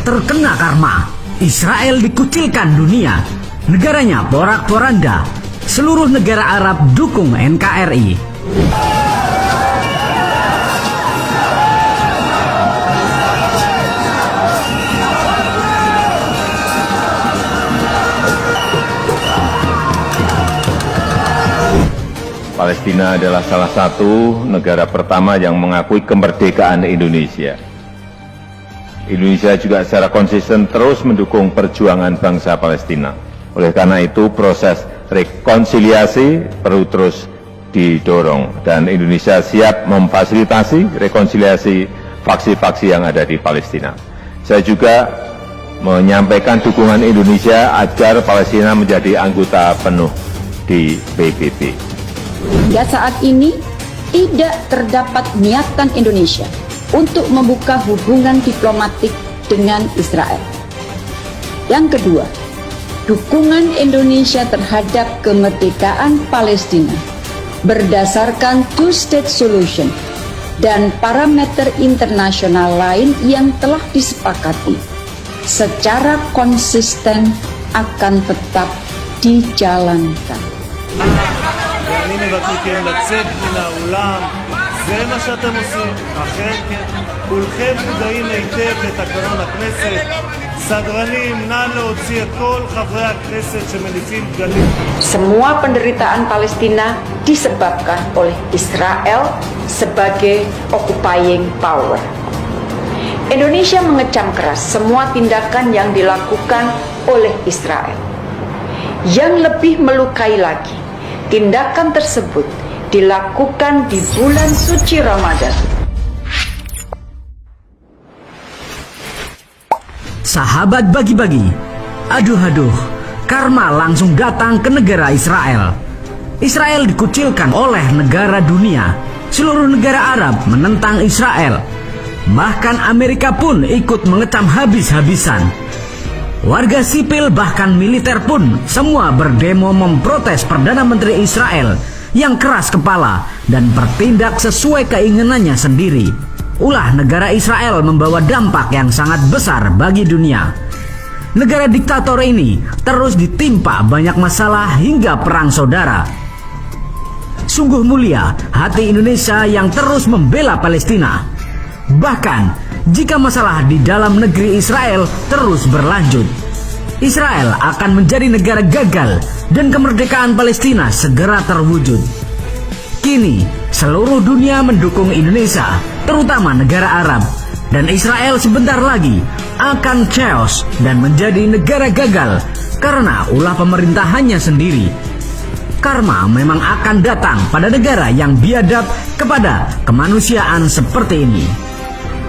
terkena karma. Israel dikucilkan dunia, negaranya porak-poranda. Seluruh negara Arab dukung NKRI. Palestina adalah salah satu negara pertama yang mengakui kemerdekaan Indonesia. Indonesia juga secara konsisten terus mendukung perjuangan bangsa Palestina. Oleh karena itu, proses rekonsiliasi perlu terus didorong dan Indonesia siap memfasilitasi rekonsiliasi faksi-faksi yang ada di Palestina. Saya juga menyampaikan dukungan Indonesia agar Palestina menjadi anggota penuh di PBB. Hingga saat ini tidak terdapat niatan Indonesia untuk membuka hubungan diplomatik dengan Israel. Yang kedua, dukungan Indonesia terhadap kemerdekaan Palestina berdasarkan two-state solution dan parameter internasional lain yang telah disepakati secara konsisten akan tetap dijalankan. אני מבקשכם לצאת מן האולם, זה מה שאתם עושים, אכן כן, כולכם מודעים היטב לתקנון הכנסת, סדרנים, נא להוציא את כל חברי הכנסת שמניפים דגלים. Semua penderitaan Palestina disebabkan oleh Israel sebagai occupying power. Indonesia mengecam keras semua tindakan yang dilakukan oleh Israel. Yang lebih melukai lagi, tindakan tersebut dilakukan di bulan suci Ramadan. Sahabat bagi-bagi, aduh, karma langsung datang ke negara Israel. Israel dikucilkan oleh negara dunia. Seluruh negara Arab menentang Israel. Bahkan Amerika pun ikut mengecam habis-habisan. Warga sipil bahkan militer pun semua berdemo memprotes Perdana Menteri Israel yang keras kepala dan bertindak sesuai keinginannya sendiri. Ulah negara Israel membawa dampak yang sangat besar bagi dunia. Negara diktator ini terus ditimpa banyak masalah hingga perang saudara. Sungguh mulia hati Indonesia yang terus membela Palestina. Bahkan jika masalah di dalam negeri Israel terus berlanjut, Israel akan menjadi negara gagal dan kemerdekaan Palestina segera terwujud. Kini, seluruh dunia mendukung Indonesia, terutama negara Arab, dan Israel sebentar lagi akan chaos dan menjadi negara gagal karena ulah pemerintahannya sendiri. Karma memang akan datang pada negara yang biadab kepada kemanusiaan seperti ini.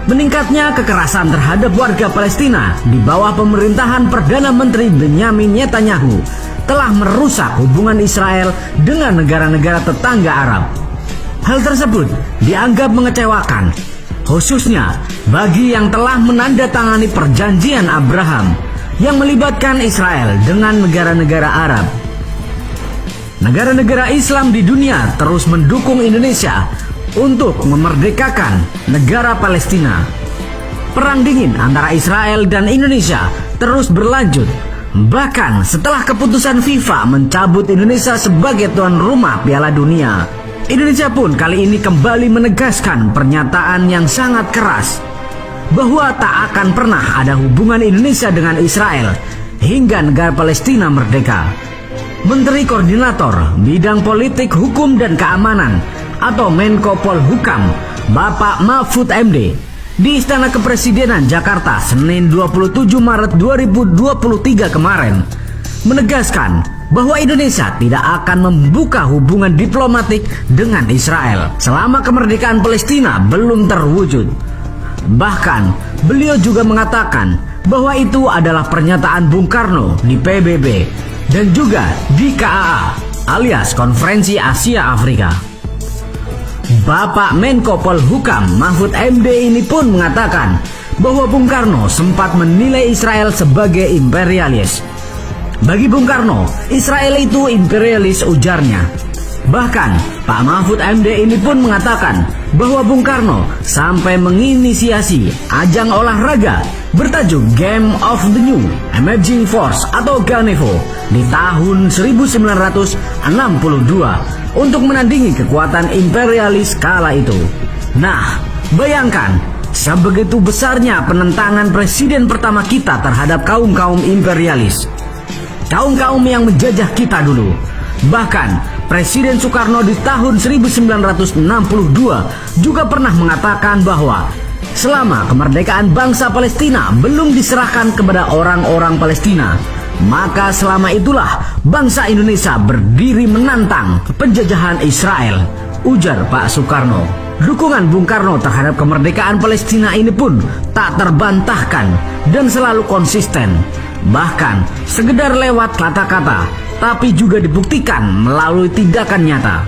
Meningkatnya kekerasan terhadap warga Palestina di bawah pemerintahan Perdana Menteri Benyamin Netanyahu telah merusak hubungan Israel dengan negara-negara tetangga Arab. Hal tersebut dianggap mengecewakan, khususnya bagi yang telah menandatangani perjanjian Abraham yang melibatkan Israel dengan negara-negara Arab. Negara-negara Islam di dunia terus mendukung Indonesia untuk memerdekakan negara Palestina. Perang dingin antara Israel dan Indonesia terus berlanjut. Bahkan setelah keputusan FIFA mencabut Indonesia sebagai tuan rumah Piala Dunia, Indonesia pun kali ini kembali menegaskan pernyataan yang sangat keras bahwa tak akan pernah ada hubungan Indonesia dengan Israel hingga negara Palestina merdeka. Menteri Koordinator Bidang Politik, Hukum, dan Keamanan atau Menko Polhukam, Bapak Mahfud MD, di Istana Kepresidenan Jakarta Senin 27 Maret 2023 kemarin menegaskan bahwa Indonesia tidak akan membuka hubungan diplomatik dengan Israel selama kemerdekaan Palestina belum terwujud. Bahkan beliau juga mengatakan bahwa itu adalah pernyataan Bung Karno di PBB dan juga di KAA alias Konferensi Asia Afrika. Bapak Menko Polhukam Mahfud MD ini pun mengatakan bahwa Bung Karno sempat menilai Israel sebagai imperialis. Bagi Bung Karno, Israel itu imperialis, ujarnya. Bahkan Pak Mahfud MD ini pun mengatakan bahwa Bung Karno sampai menginisiasi ajang olahraga bertajuk Game of the New Emerging Force atau GANEVO di tahun 1962 untuk menandingi kekuatan imperialis kala itu. Nah, bayangkan sebegitu besarnya penentangan presiden pertama kita terhadap kaum-kaum imperialis, kaum-kaum yang menjajah kita dulu. Bahkan Presiden Soekarno di tahun 1962 juga pernah mengatakan bahwa selama kemerdekaan bangsa Palestina belum diserahkan kepada orang-orang Palestina, maka selama itulah bangsa Indonesia berdiri menantang penjajahan Israel, ujar Pak Soekarno. Dukungan Bung Karno terhadap kemerdekaan Palestina ini pun tak terbantahkan dan selalu konsisten. Bahkan sekedar lewat kata-kata, tapi juga dibuktikan melalui tindakan nyata.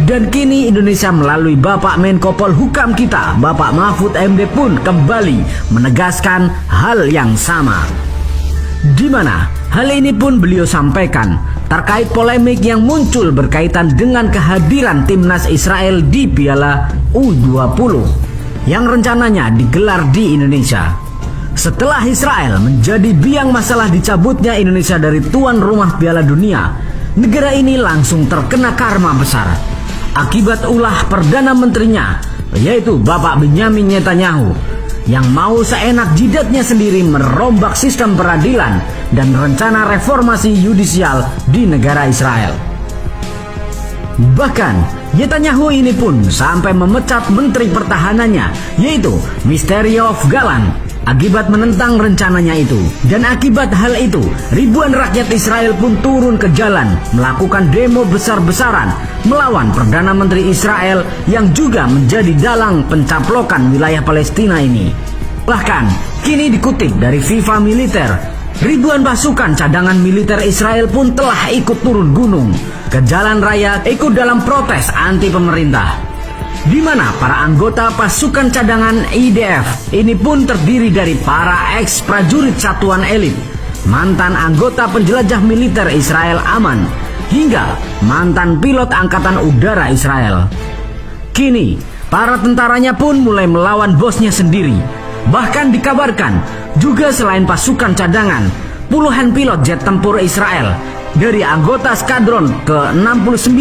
Dan kini Indonesia melalui Bapak Menko Polhukam kita, Bapak Mahfud MD pun kembali menegaskan hal yang sama. Di mana hal ini pun beliau sampaikan terkait polemik yang muncul berkaitan dengan kehadiran timnas Israel di Piala U20 yang rencananya digelar di Indonesia. Setelah Israel menjadi biang masalah dicabutnya Indonesia dari tuan rumah Piala Dunia, negara ini langsung terkena karma besar akibat ulah Perdana Menterinya, yaitu Bapak Benyamin Netanyahu, yang mau seenak jidatnya sendiri merombak sistem peradilan dan rencana reformasi yudisial di negara Israel. Bahkan Netanyahu ini pun sampai memecat Menteri Pertahanannya, yaitu Mr. Yoav Gallant, akibat menentang rencananya itu. Dan akibat hal itu, ribuan rakyat Israel pun turun ke jalan melakukan demo besar-besaran melawan Perdana Menteri Israel yang juga menjadi dalang pencaplokan wilayah Palestina ini. Bahkan kini dikutip dari FIFA Militer, ribuan pasukan cadangan militer Israel pun telah ikut turun gunung ke jalan raya ikut dalam protes anti pemerintah, di mana para anggota pasukan cadangan IDF ini pun terdiri dari para ex-prajurit satuan elit, mantan anggota penjelajah militer Israel Aman, hingga mantan pilot angkatan udara Israel. Kini, para tentaranya pun mulai melawan bosnya sendiri. Bahkan dikabarkan, juga selain pasukan cadangan, puluhan pilot jet tempur Israel dari anggota skadron ke-69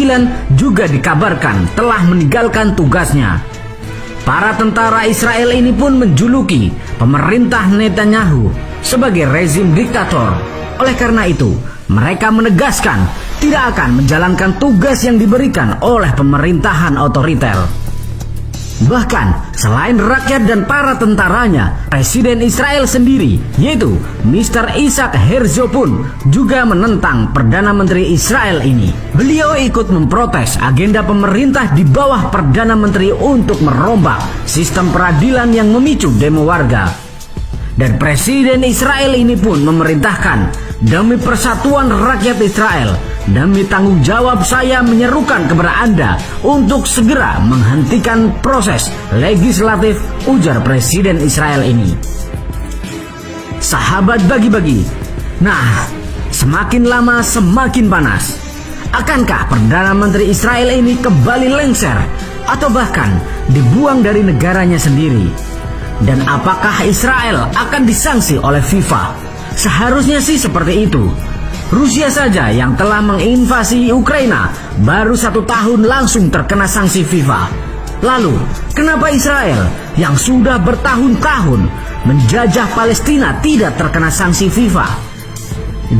juga dikabarkan telah meninggalkan tugasnya. Para tentara Israel ini pun menjuluki pemerintah Netanyahu sebagai rezim diktator. Oleh karena itu, mereka menegaskan tidak akan menjalankan tugas yang diberikan oleh pemerintahan otoriter. Bahkan selain rakyat dan para tentaranya, Presiden Israel sendiri, yaitu Mr. Isaac Herzog pun juga menentang Perdana Menteri Israel ini. Beliau ikut memprotes agenda pemerintah di bawah Perdana Menteri untuk merombak sistem peradilan yang memicu demo warga. Dan Presiden Israel ini pun memerintahkan, demi persatuan rakyat Israel, demi tanggung jawab saya menyerukan kepada Anda untuk segera menghentikan proses legislatif, ujar Presiden Israel ini. Sahabat bagi-bagi, nah, semakin lama semakin panas. Akankah Perdana Menteri Israel ini kembali lengser atau bahkan dibuang dari negaranya sendiri? Dan apakah Israel akan disanksi oleh FIFA? Seharusnya sih seperti itu. Rusia saja yang telah menginvasi Ukraina baru 1 tahun langsung terkena sanksi FIFA. Lalu, kenapa Israel yang sudah bertahun-tahun menjajah Palestina tidak terkena sanksi FIFA?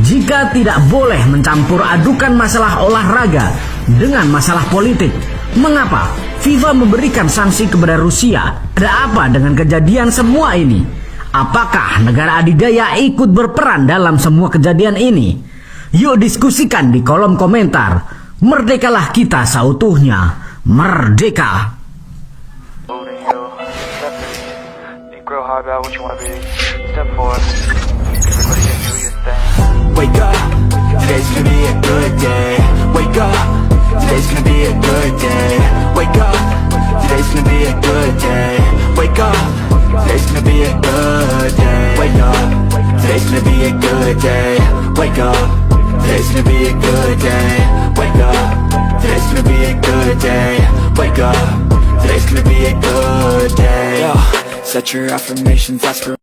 Jika tidak boleh mencampur adukan masalah olahraga dengan masalah politik, mengapa FIFA memberikan sanksi kepada Rusia? Ada apa dengan kejadian semua ini? Apakah negara adidaya ikut berperan dalam semua kejadian ini? Yuk diskusikan di kolom komentar. Merdekalah kita seutuhnya. Merdeka. Wake up, today's gonna be a good day. Wake up, today's gonna be a good day. Wake up, today's gonna be a good day. Wake up, today's gonna be a good day. Wake up, today's gonna be a good day. Wake up, today's gonna be a good day. Wake up, today's gonna be a good day. Wake up, today's today's gonna be a good day. Yo, set your affirmations, ask for